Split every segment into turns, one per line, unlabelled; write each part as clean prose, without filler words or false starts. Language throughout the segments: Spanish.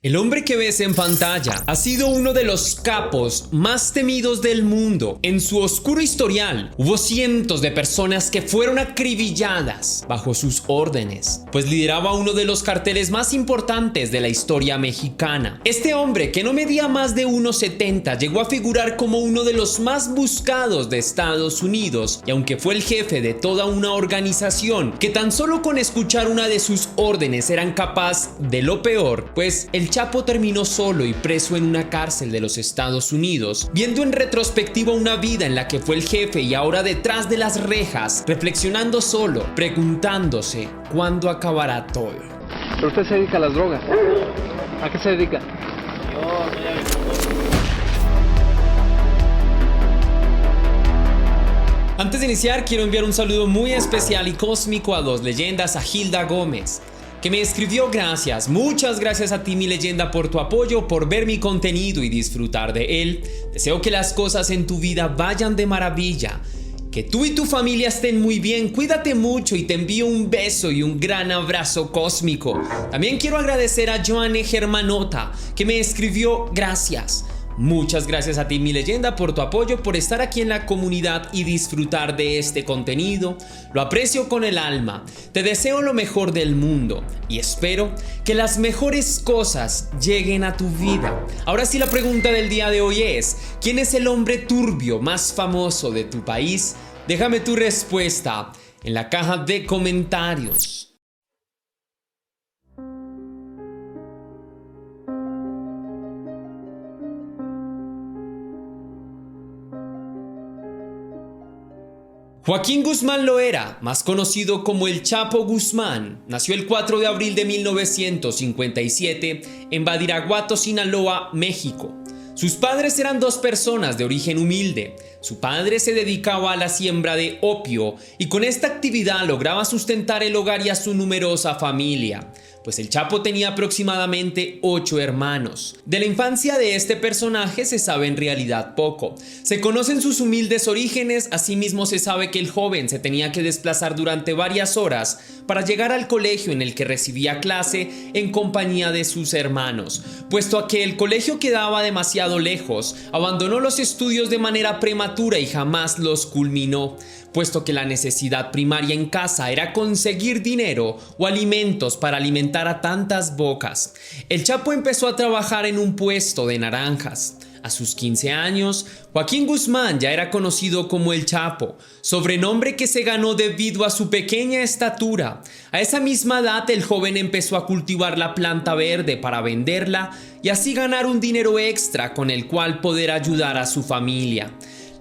El hombre que ves en pantalla ha sido uno de los capos más temidos del mundo. En su oscuro historial hubo cientos de personas que fueron acribilladas bajo sus órdenes, pues lideraba uno de los carteles más importantes de la historia mexicana. Este hombre, que no medía más de 1,70, llegó a figurar como uno de los más buscados de Estados Unidos, y aunque fue el jefe de toda una organización que tan solo con escuchar una de sus órdenes eran capaz de lo peor, pues el Chapo terminó solo y preso en una cárcel de los Estados Unidos, viendo en retrospectiva una vida en la que fue el jefe y ahora detrás de las rejas, reflexionando solo, preguntándose cuándo acabará todo.
Pero usted se dedica a las drogas. ¿A qué se dedica?
Antes de iniciar, quiero enviar un saludo muy especial y cósmico a dos leyendas, a Hilda Gómez, que me escribió: gracias, muchas gracias a ti, mi leyenda, por tu apoyo, por ver mi contenido y disfrutar de él. Deseo que las cosas en tu vida vayan de maravilla, que tú y tu familia estén muy bien, cuídate mucho y te envío un beso y un gran abrazo cósmico. También quiero agradecer a Joanne Germanota, que me escribió: gracias. Muchas gracias a ti, mi leyenda, por tu apoyo, por estar aquí en la comunidad y disfrutar de este contenido. Lo aprecio con el alma. Te deseo lo mejor del mundo y espero que las mejores cosas lleguen a tu vida. Ahora sí, la pregunta del día de hoy es: ¿quién es el hombre turbio más famoso de tu país? Déjame tu respuesta en la caja de comentarios. Joaquín Guzmán Loera, más conocido como el Chapo Guzmán, nació el 4 de abril de 1957 en Badiraguato, Sinaloa, México. Sus padres eran dos personas de origen humilde. Su padre se dedicaba a la siembra de opio y con esta actividad lograba sustentar el hogar y a su numerosa familia, pues el Chapo tenía aproximadamente 8 hermanos. De la infancia de este personaje se sabe en realidad poco. Se conocen sus humildes orígenes, asimismo se sabe que el joven se tenía que desplazar durante varias horas para llegar al colegio en el que recibía clase en compañía de sus hermanos. Puesto a que el colegio quedaba demasiado lejos, abandonó los estudios de manera prematura y jamás los culminó, puesto que la necesidad primaria en casa era conseguir dinero o alimentos para alimentar a tantas bocas. El Chapo empezó a trabajar en un puesto de naranjas. A sus 15 años, Joaquín Guzmán ya era conocido como el Chapo, sobrenombre que se ganó debido a su pequeña estatura. A esa misma edad, el joven empezó a cultivar la planta verde para venderla y así ganar un dinero extra con el cual poder ayudar a su familia.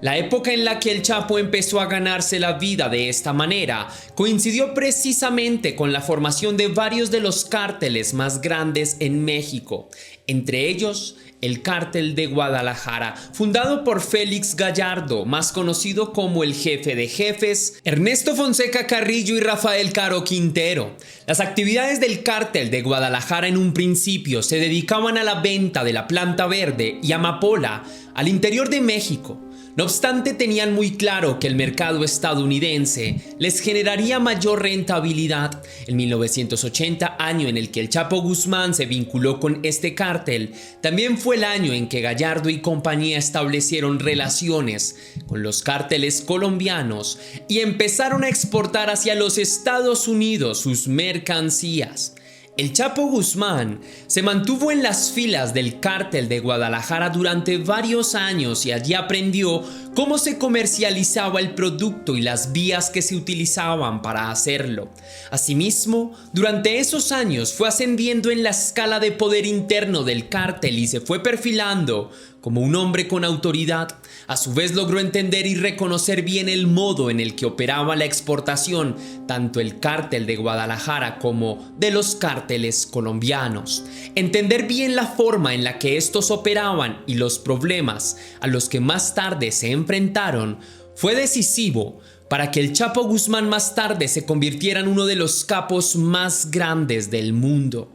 La época en la que el Chapo empezó a ganarse la vida de esta manera coincidió precisamente con la formación de varios de los cárteles más grandes en México, entre ellos el Cártel de Guadalajara, fundado por Félix Gallardo, más conocido como el Jefe de Jefes, Ernesto Fonseca Carrillo y Rafael Caro Quintero. Las actividades del Cártel de Guadalajara en un principio se dedicaban a la venta de la planta verde y amapola al interior de México. No obstante, tenían muy claro que el mercado estadounidense les generaría mayor rentabilidad. En 1980, año en el que el Chapo Guzmán se vinculó con este cártel, también fue el año en que Gallardo y compañía establecieron relaciones con los cárteles colombianos y empezaron a exportar hacia los Estados Unidos sus mercancías. El Chapo Guzmán se mantuvo en las filas del Cártel de Guadalajara durante varios años y allí aprendió cómo se comercializaba el producto y las vías que se utilizaban para hacerlo. Asimismo, durante esos años fue ascendiendo en la escala de poder interno del cártel y se fue perfilando como un hombre con autoridad. A su vez logró entender y reconocer bien el modo en el que operaba la exportación, tanto el cártel de Guadalajara como de los cárteles colombianos. Entender bien la forma en la que estos operaban y los problemas a los que más tarde se enfrentaron fue decisivo para que el Chapo Guzmán más tarde se convirtiera en uno de los capos más grandes del mundo.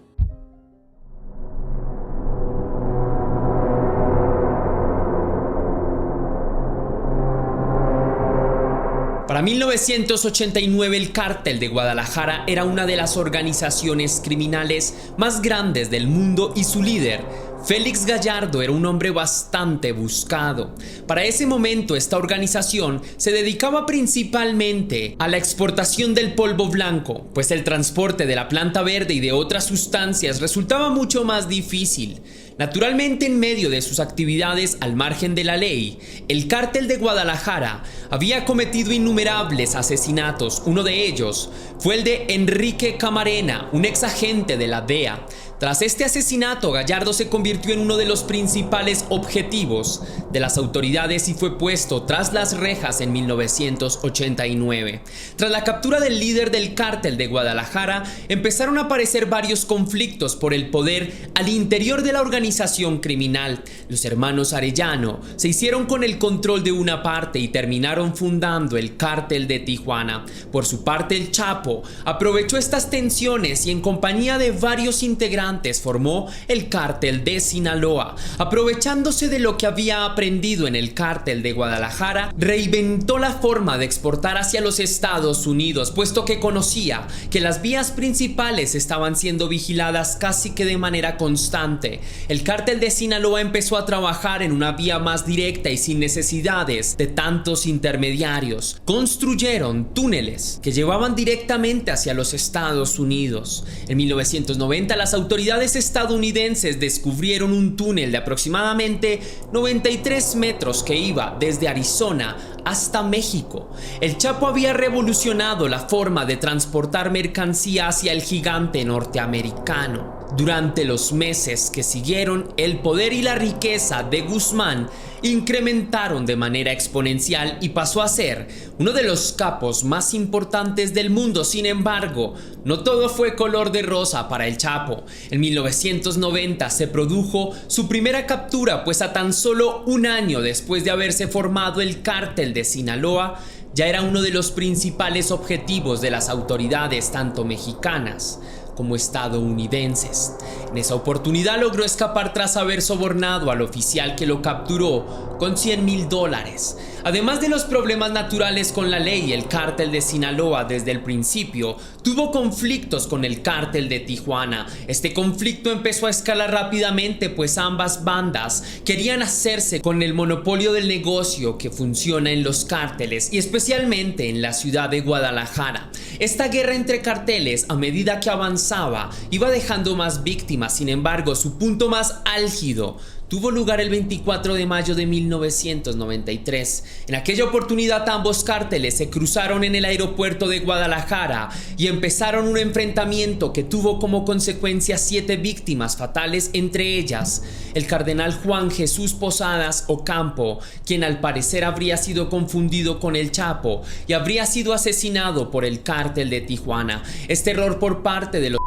Para Para 1989 el Cártel de Guadalajara era una de las organizaciones criminales más grandes del mundo y su líder, Félix Gallardo, era un hombre bastante buscado. Para ese momento esta organización se dedicaba principalmente a la exportación del polvo blanco, pues el transporte de la planta verde y de otras sustancias resultaba mucho más difícil. Naturalmente, en medio de sus actividades al margen de la ley, el Cártel de Guadalajara había cometido innumerables asesinatos. Uno de ellos fue el de Enrique Camarena, un ex agente de la DEA. Tras este asesinato, Gallardo se convirtió en uno de los principales objetivos de las autoridades y fue puesto tras las rejas en 1989. Tras la captura del líder del Cártel de Guadalajara, empezaron a aparecer varios conflictos por el poder al interior de la organización criminal. Los hermanos Arellano se hicieron con el control de una parte y terminaron fundando el Cártel de Tijuana. Por su parte, el Chapo aprovechó estas tensiones y en compañía de varios integrantes formó el Cártel de Sinaloa. Aprovechándose de lo que había aprendido en el Cártel de Guadalajara, reinventó la forma de exportar hacia los Estados Unidos, puesto que conocía que las vías principales estaban siendo vigiladas casi que de manera constante. El Cártel de Sinaloa empezó a trabajar en una vía más directa y sin necesidades de tantos intermediarios. Construyeron túneles que llevaban directamente hacia los Estados Unidos. En 1990 las autoridades estadounidenses descubrieron un túnel de aproximadamente 93 metros que iba desde Arizona hasta México. El Chapo había revolucionado la forma de transportar mercancía hacia el gigante norteamericano. Durante los meses que siguieron, el poder y la riqueza de Guzmán incrementaron de manera exponencial y pasó a ser uno de los capos más importantes del mundo. Sin embargo, no todo fue color de rosa para el Chapo. En 1990 se produjo su primera captura, pues a tan solo un año después de haberse formado el Cártel de Sinaloa, ya era uno de los principales objetivos de las autoridades tanto mexicanas como estadounidenses. En esa oportunidad logró escapar tras haber sobornado al oficial que lo capturó con $100,000. Además de los problemas naturales con la ley, el Cártel de Sinaloa desde el principio tuvo conflictos con el Cártel de Tijuana. Este conflicto empezó a escalar rápidamente, pues ambas bandas querían hacerse con el monopolio del negocio que funciona en los cárteles y especialmente en la ciudad de Guadalajara. Esta guerra entre carteles, a medida que avanzaba, iba dejando más víctimas. Sin embargo, su punto más álgido tuvo lugar el 24 de mayo de 1993. En aquella oportunidad ambos cárteles se cruzaron en el aeropuerto de Guadalajara y empezaron un enfrentamiento que tuvo como consecuencia 7 víctimas fatales, entre ellas el cardenal Juan Jesús Posadas Ocampo, quien al parecer habría sido confundido con el Chapo y habría sido asesinado por el Cártel de Tijuana. Este error por parte de los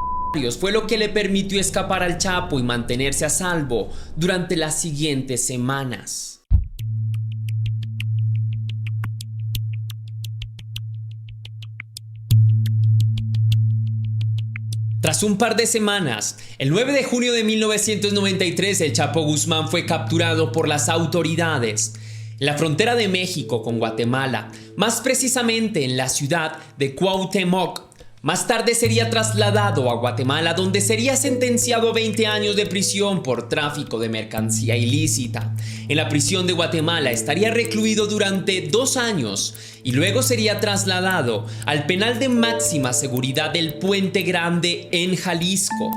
fue lo que le permitió escapar al Chapo y mantenerse a salvo durante las siguientes semanas. Tras un par de semanas, el 9 de junio de 1993, el Chapo Guzmán fue capturado por las autoridades en la frontera de México con Guatemala, más precisamente en la ciudad de Cuauhtémoc. Más tarde sería trasladado a Guatemala, donde sería sentenciado a 20 años de prisión por tráfico de mercancía ilícita. En la prisión de Guatemala estaría recluido durante 2 años y luego sería trasladado al penal de máxima seguridad del Puente Grande en Jalisco.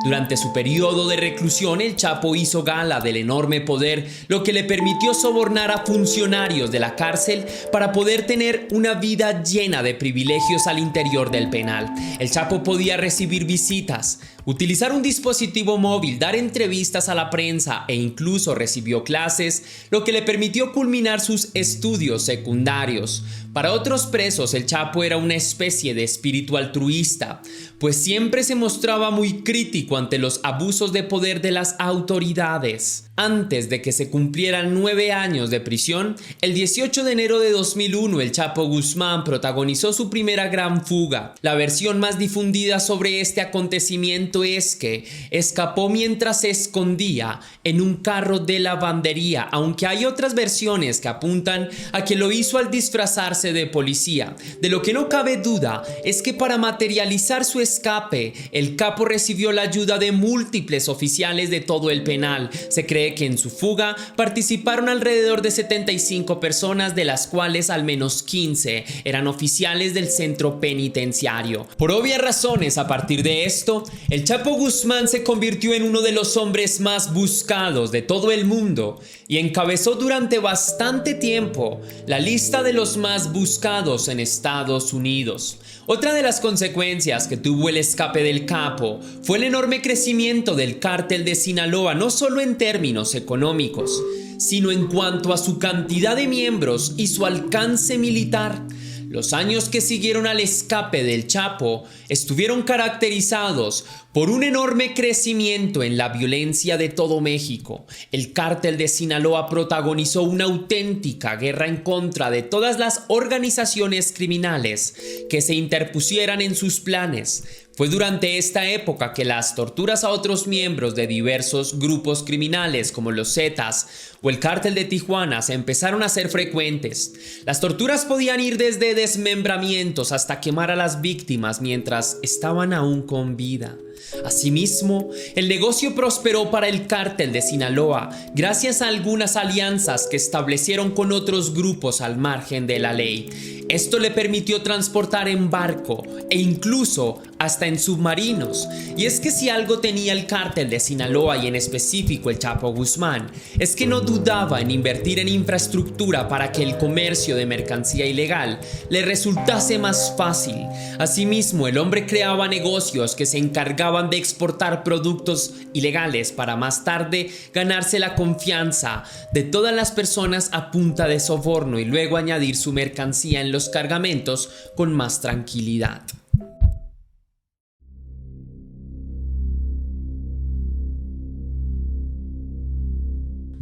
Durante su periodo de reclusión, el Chapo hizo gala del enorme poder, lo que le permitió sobornar a funcionarios de la cárcel para poder tener una vida llena de privilegios al interior del penal. El Chapo podía recibir visitas, utilizar un dispositivo móvil, dar entrevistas a la prensa e incluso recibió clases, lo que le permitió culminar sus estudios secundarios. Para otros presos, el Chapo era una especie de espíritu altruista, pues siempre se mostraba muy crítico ante los abusos de poder de las autoridades. Antes de que se cumplieran 9 años de prisión, el 18 de enero de 2001, el Chapo Guzmán protagonizó su primera gran fuga. La versión más difundida sobre este acontecimiento es que escapó mientras se escondía en un carro de lavandería, aunque hay otras versiones que apuntan a que lo hizo al disfrazarse clase de policía. De lo que no cabe duda es que para materializar su escape, el capo recibió la ayuda de múltiples oficiales de todo el penal. Se cree que en su fuga participaron alrededor de 75 personas, de las cuales al menos 15 eran oficiales del centro penitenciario. Por obvias razones, a partir de esto, el Chapo Guzmán se convirtió en uno de los hombres más buscados de todo el mundo y encabezó durante bastante tiempo la lista de los más buscados en Estados Unidos. Otra de las consecuencias que tuvo el escape del capo fue el enorme crecimiento del cártel de Sinaloa, no solo en términos económicos, sino en cuanto a su cantidad de miembros y su alcance militar. Los años que siguieron al escape del Chapo estuvieron caracterizados por un enorme crecimiento en la violencia de todo México. El cártel de Sinaloa protagonizó una auténtica guerra en contra de todas las organizaciones criminales que se interpusieran en sus planes. Fue durante esta época que las torturas a otros miembros de diversos grupos criminales como los Zetas o el cártel de Tijuana se empezaron a ser frecuentes. Las torturas podían ir desde desmembramientos hasta quemar a las víctimas mientras estaban aún con vida. Asimismo, el negocio prosperó para el cártel de Sinaloa gracias a algunas alianzas que establecieron con otros grupos al margen de la ley. Esto le permitió transportar en barco e incluso hasta en submarinos. Y es que si algo tenía el cártel de Sinaloa y en específico el Chapo Guzmán, es que no dudaba en invertir en infraestructura para que el comercio de mercancía ilegal le resultase más fácil. Asimismo, el hombre creaba negocios que se encargaban de exportar productos ilegales para más tarde ganarse la confianza de todas las personas a punta de soborno y luego añadir su mercancía en los cargamentos con más tranquilidad.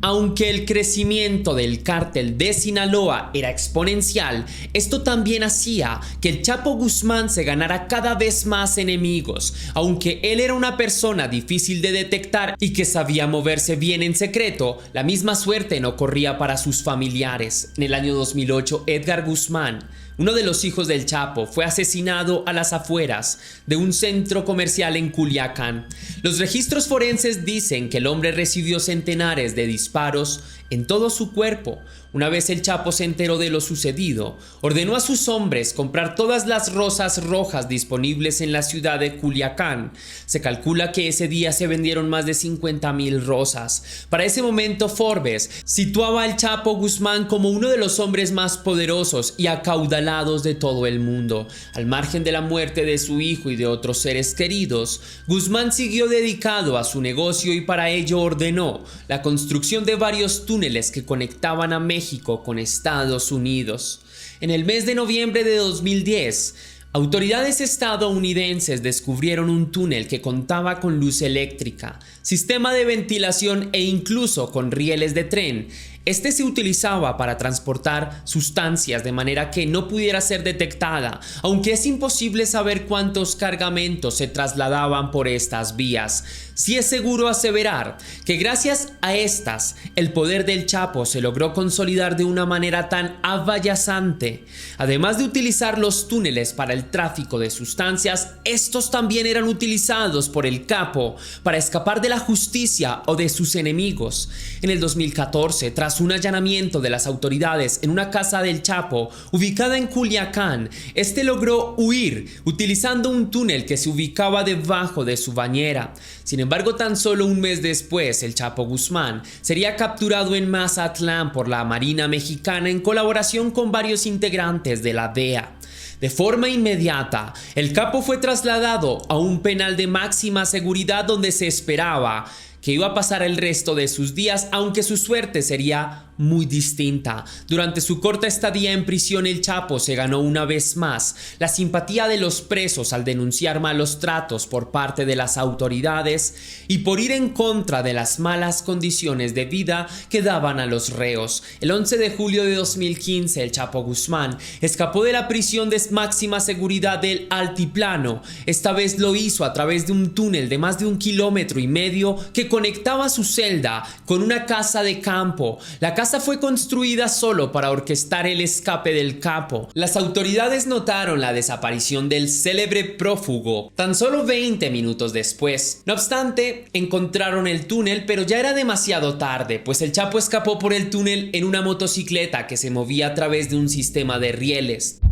Aunque el crecimiento del cártel de Sinaloa era exponencial, esto también hacía que el Chapo Guzmán se ganara cada vez más enemigos. Aunque él era una persona difícil de detectar y que sabía moverse bien en secreto, la misma suerte no corría para sus familiares. En el año 2008, Edgar Guzmán, uno de los hijos del Chapo, fue asesinado a las afueras de un centro comercial en Culiacán. Los registros forenses dicen que el hombre recibió centenares de disparos en todo su cuerpo. Una vez el Chapo se enteró de lo sucedido, ordenó a sus hombres comprar todas las rosas rojas disponibles en la ciudad de Culiacán. Se calcula que ese día se vendieron más de 50,000 rosas. Para ese momento, Forbes situaba al Chapo Guzmán como uno de los hombres más poderosos y acaudalados de todo el mundo. Al margen de la muerte de su hijo y de otros seres queridos, Guzmán siguió dedicado a su negocio y para ello ordenó la construcción de varios túneles que conectaban a México con Estados Unidos. En el mes de noviembre de 2010, autoridades estadounidenses descubrieron un túnel que contaba con luz eléctrica, sistema de ventilación e incluso con rieles de tren. Este se utilizaba para transportar sustancias de manera que no pudiera ser detectada, aunque es imposible saber cuántos cargamentos se trasladaban por estas vías. Sí es seguro aseverar que gracias a estas, el poder del Chapo se logró consolidar de una manera tan abayazante. Además de utilizar los túneles para el tráfico de sustancias, estos también eran utilizados por el capo para escapar de la justicia o de sus enemigos. En el 2014, tras un allanamiento de las autoridades en una casa del Chapo ubicada en Culiacán, este logró huir utilizando un túnel que se ubicaba debajo de su bañera. Sin embargo, tan solo un mes después, el Chapo Guzmán sería capturado en Mazatlán por la Marina Mexicana en colaboración con varios integrantes de la DEA. De forma inmediata, el capo fue trasladado a un penal de máxima seguridad donde se esperaba que iba a pasar el resto de sus días, aunque su suerte sería muy distinta. Durante su corta estadía en prisión, el Chapo se ganó una vez más la simpatía de los presos al denunciar malos tratos por parte de las autoridades y por ir en contra de las malas condiciones de vida que daban a los reos. El 11 de julio de 2015, el Chapo Guzmán escapó de la prisión de máxima seguridad del Altiplano. Esta vez lo hizo a través de un túnel de más de 1,5 kilómetros que conectaba su celda con una casa de campo. La casa fue construida solo para orquestar el escape del capo. Las autoridades notaron la desaparición del célebre prófugo tan solo 20 minutos después. No obstante, encontraron el túnel, pero ya era demasiado tarde, pues el Chapo escapó por el túnel en una motocicleta que se movía a través de un sistema de rieles.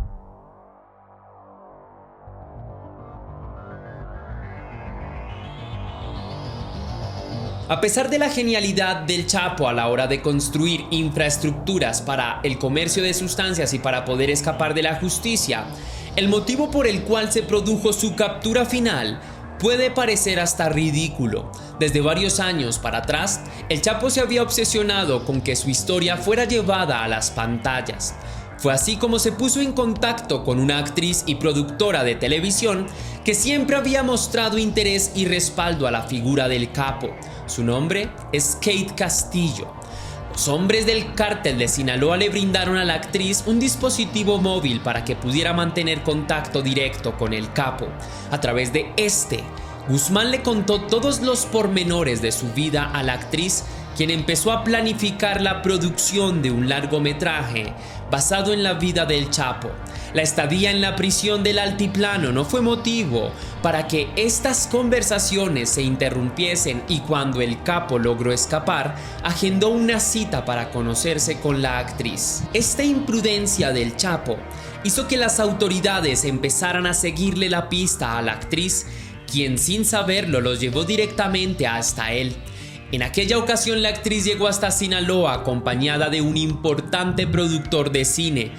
A pesar de la genialidad del Chapo a la hora de construir infraestructuras para el comercio de sustancias y para poder escapar de la justicia, el motivo por el cual se produjo su captura final puede parecer hasta ridículo. Desde varios años para atrás, el Chapo se había obsesionado con que su historia fuera llevada a las pantallas. Fue así como se puso en contacto con una actriz y productora de televisión que siempre había mostrado interés y respaldo a la figura del capo. Su nombre es Kate Castillo. Los hombres del cártel de Sinaloa le brindaron a la actriz un dispositivo móvil para que pudiera mantener contacto directo con el capo. A través de Guzmán le contó todos los pormenores de su vida a la actriz, quien empezó a planificar la producción de un largometraje basado en la vida del Chapo. La estadía en la prisión del Altiplano no fue motivo para que estas conversaciones se interrumpiesen, y cuando el capo logró escapar, agendó una cita para conocerse con la actriz. Esta imprudencia del Chapo hizo que las autoridades empezaran a seguirle la pista a la actriz, quien sin saberlo los llevó directamente hasta él. En aquella ocasión la actriz llegó hasta Sinaloa acompañada de un importante productor de cine.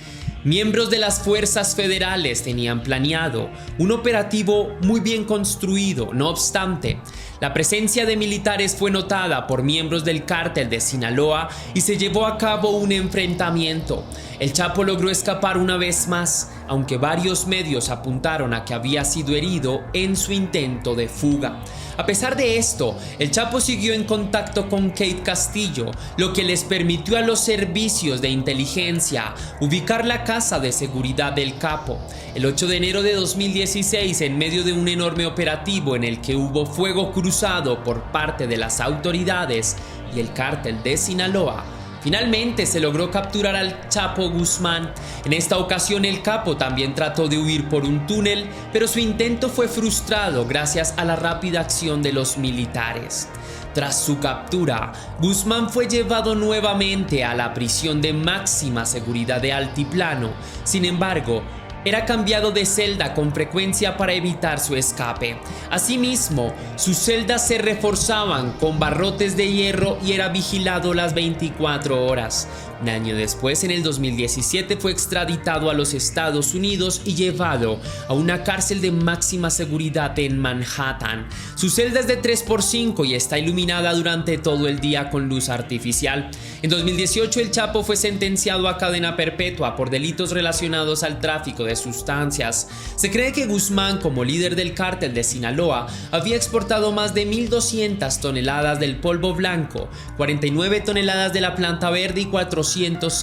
Miembros de las fuerzas federales tenían planeado un operativo muy bien construido. No obstante, la presencia de militares fue notada por miembros del cártel de Sinaloa y se llevó a cabo un enfrentamiento. El Chapo logró escapar una vez más, aunque varios medios apuntaron a que había sido herido en su intento de fuga. A pesar de esto, el Chapo siguió en contacto con Kate Castillo, lo que les permitió a los servicios de inteligencia ubicar la casa de seguridad del capo. El 8 de enero de 2016, en medio de un enorme operativo en el que hubo fuego cruzado por parte de las autoridades y el cártel de Sinaloa, finalmente se logró capturar al Chapo Guzmán. En esta ocasión el capo también trató de huir por un túnel, pero su intento fue frustrado gracias a la rápida acción de los militares. Tras su captura, Guzmán fue llevado nuevamente a la prisión de máxima seguridad de Altiplano. Sin embargo, era cambiado de celda con frecuencia para evitar su escape. Asimismo, sus celdas se reforzaban con barrotes de hierro y era vigilado las 24 horas. Un año después, en el 2017, fue extraditado a los Estados Unidos y llevado a una cárcel de máxima seguridad en Manhattan. Su celda es de 3x5 y está iluminada durante todo el día con luz artificial. En 2018, el Chapo fue sentenciado a cadena perpetua por delitos relacionados al tráfico de sustancias. Se cree que Guzmán, como líder del cártel de Sinaloa, había exportado más de 1.200 toneladas del polvo blanco, 49 toneladas de la planta verde y 400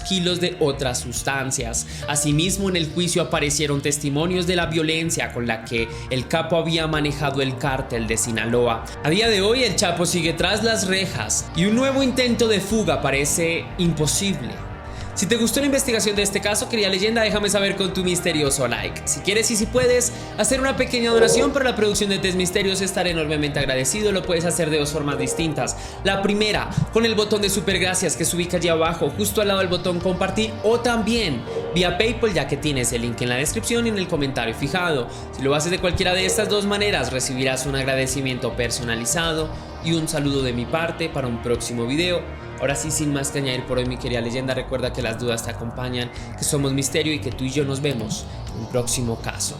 kilos de otras sustancias. Asimismo, en el juicio aparecieron testimonios de la violencia con la que el capo había manejado el cártel de Sinaloa. A día de hoy, el Chapo sigue tras las rejas y un nuevo intento de fuga parece imposible. Si te gustó la investigación de este caso, querida leyenda, déjame saber con tu misterioso like. Si quieres y si puedes hacer una pequeña donación para la producción de Test Misterios, estaré enormemente agradecido. Lo puedes hacer de dos formas distintas. La primera, con el botón de super gracias que se ubica allí abajo, justo al lado del botón compartir, o también vía PayPal, ya que tienes el link en la descripción y en el comentario fijado. Si lo haces de cualquiera de estas dos maneras, recibirás un agradecimiento personalizado y un saludo de mi parte para un próximo video. Ahora sí, sin más que añadir por hoy, mi querida leyenda, recuerda que las dudas te acompañan, que somos misterio y que tú y yo nos vemos en un próximo caso.